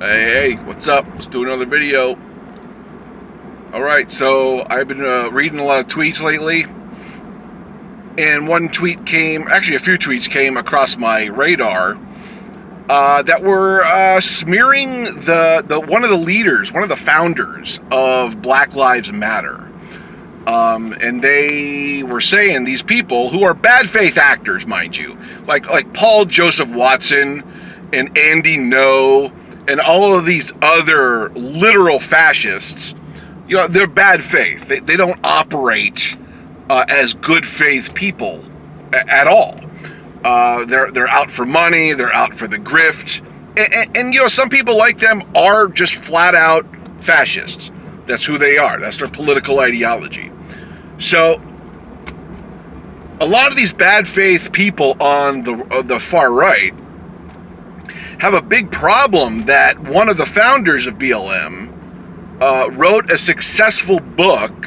Hey, what's up? Let's do another video. Alright, so I've been reading a lot of tweets lately, and one tweet actually a few tweets came across my radar that were smearing one of the leaders, one of the founders of Black Lives Matter. And they were saying these people who are bad faith actors, mind you, like Paul Joseph Watson and Andy Ngo and all of these other literal fascists, they're bad faith. They don't operate as good faith people at all. They're out for money. They're out for the grift. And some people like them are just flat out fascists. That's who they are. That's their political ideology. So a lot of these bad faith people on the far right have a big problem that one of the founders of BLM wrote a successful book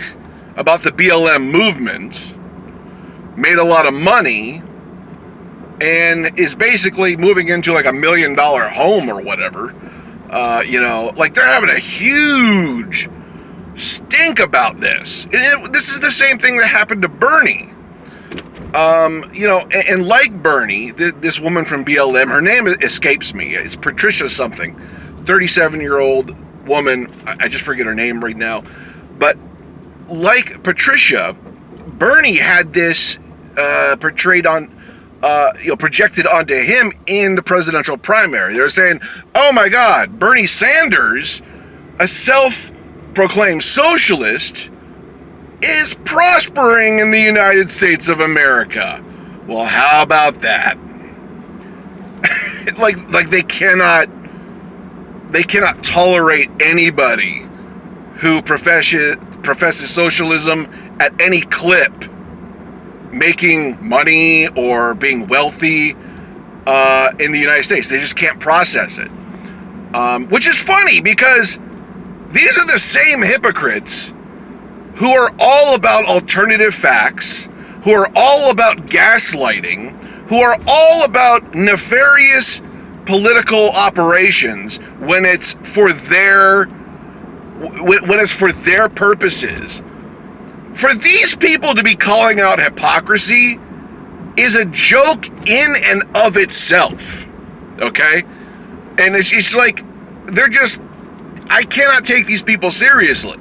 about the BLM movement, made a lot of money, and is basically moving into like $1 million home or whatever. They're having a huge stink about this. This is the same thing that happened to Bernie. And like Bernie, this woman from BLM, her name escapes me. It's Patricia something, 37-year-old woman. I just forget her name right now. But like Patricia, Bernie had this projected onto him in the presidential primary. They were saying, "Oh my God, Bernie Sanders, a self-proclaimed socialist, is prospering in the United States of America." Well, how about that? like they cannot tolerate anybody who professes socialism at any clip, making money or being wealthy in the United States. They just can't process it, which is funny because these are the same hypocrites who are all about alternative facts, who are all about gaslighting, who are all about nefarious political operations when it's for their purposes. For these people to be calling out hypocrisy is a joke in and of itself, okay? And it's like, I cannot take these people seriously.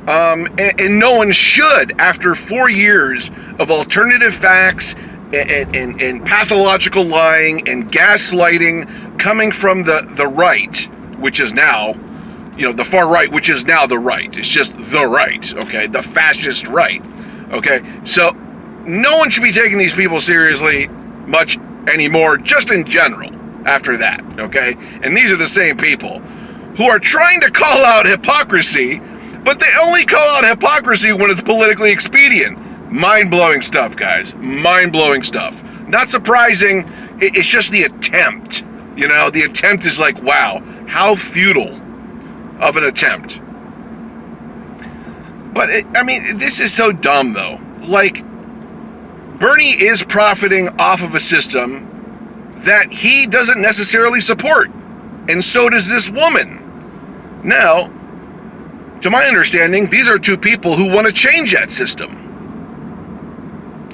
And no one should, after 4 years of alternative facts and pathological lying and gaslighting coming from the right, which is now, the far right, which is now the right. It's just the right, okay? The fascist right, okay? So no one should be taking these people seriously much anymore, just in general, after that, okay? And these are the same people who are trying to call out hypocrisy, but they only call out hypocrisy when it's politically expedient. Mind-blowing stuff, guys. Mind-blowing stuff. Not surprising. It's just the attempt. The attempt is like, wow, how futile of an attempt. But, this is so dumb, though. Like, Bernie is profiting off of a system that he doesn't necessarily support. And so does this woman. Now, to my understanding, these are two people who want to change that system.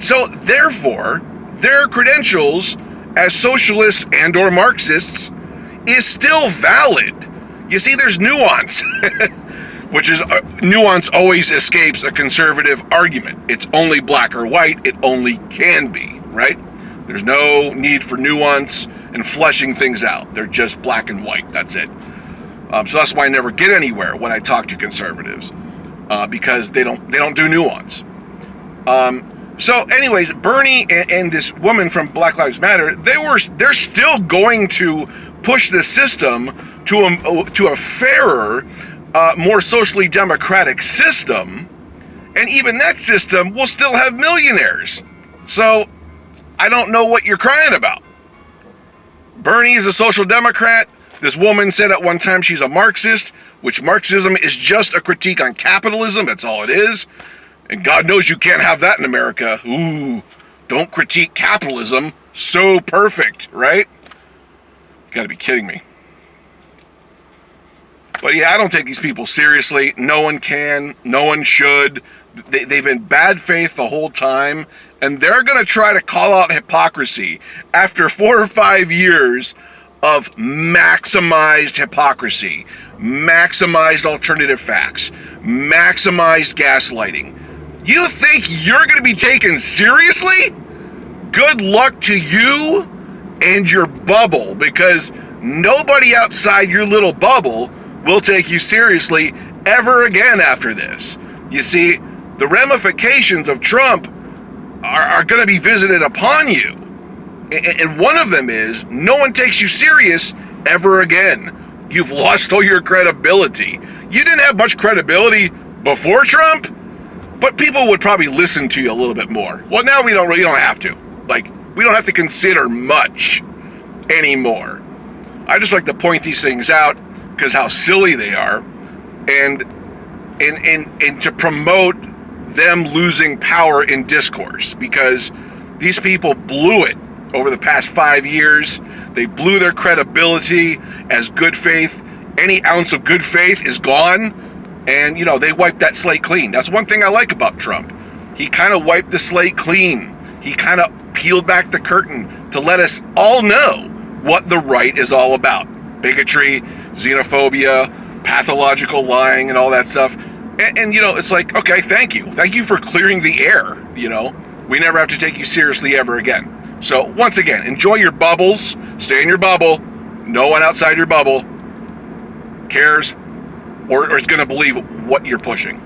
So, therefore, their credentials as socialists and or Marxists is still valid. You see, there's nuance, which is nuance always escapes a conservative argument. It's only black or white. It only can be, right? There's no need for nuance and fleshing things out. They're just black and white. That's it. So that's why I never get anywhere when I talk to conservatives, because they don't do nuance. So, anyways, Bernie and this woman from Black Lives Matter, they're still going to push the system to a fairer, more socially democratic system, and even that system will still have millionaires. So, I don't know what you're crying about. Bernie is a social democrat. This woman said at one time she's a Marxist, which Marxism is just a critique on capitalism. That's all it is. And God knows you can't have that in America. Ooh, don't critique capitalism. So perfect, right? You gotta be kidding me. But yeah, I don't take these people seriously. No one can. No one should. They've been bad faith the whole time. And they're going to try to call out hypocrisy after 4 or 5 years of maximized hypocrisy, maximized alternative facts, maximized gaslighting. You think you're going to be taken seriously? Good luck to you and your bubble, because nobody outside your little bubble will take you seriously ever again after this. You see, the ramifications of Trump are going to be visited upon you. And one of them is no one takes you serious ever again. You've lost all your credibility. You didn't have much credibility before Trump, but people would probably listen to you a little bit more. Well, now we don't have to. Like, we don't have to consider much anymore. I just like to point these things out because how silly they are, and to promote them losing power in discourse, because these people blew it over the past 5 years. They blew their credibility as good faith. Any ounce of good faith is gone, and they wiped that slate clean. That's one thing I like about Trump. He kind of wiped the slate clean. He kind of peeled back the curtain to let us all know what the right is all about. Bigotry, xenophobia, pathological lying, and all that stuff. And it's like, okay, thank you. Thank you for clearing the air, We never have to take you seriously ever again. So, once again, enjoy your bubbles. Stay in your bubble. No one outside your bubble cares or is going to believe what you're pushing.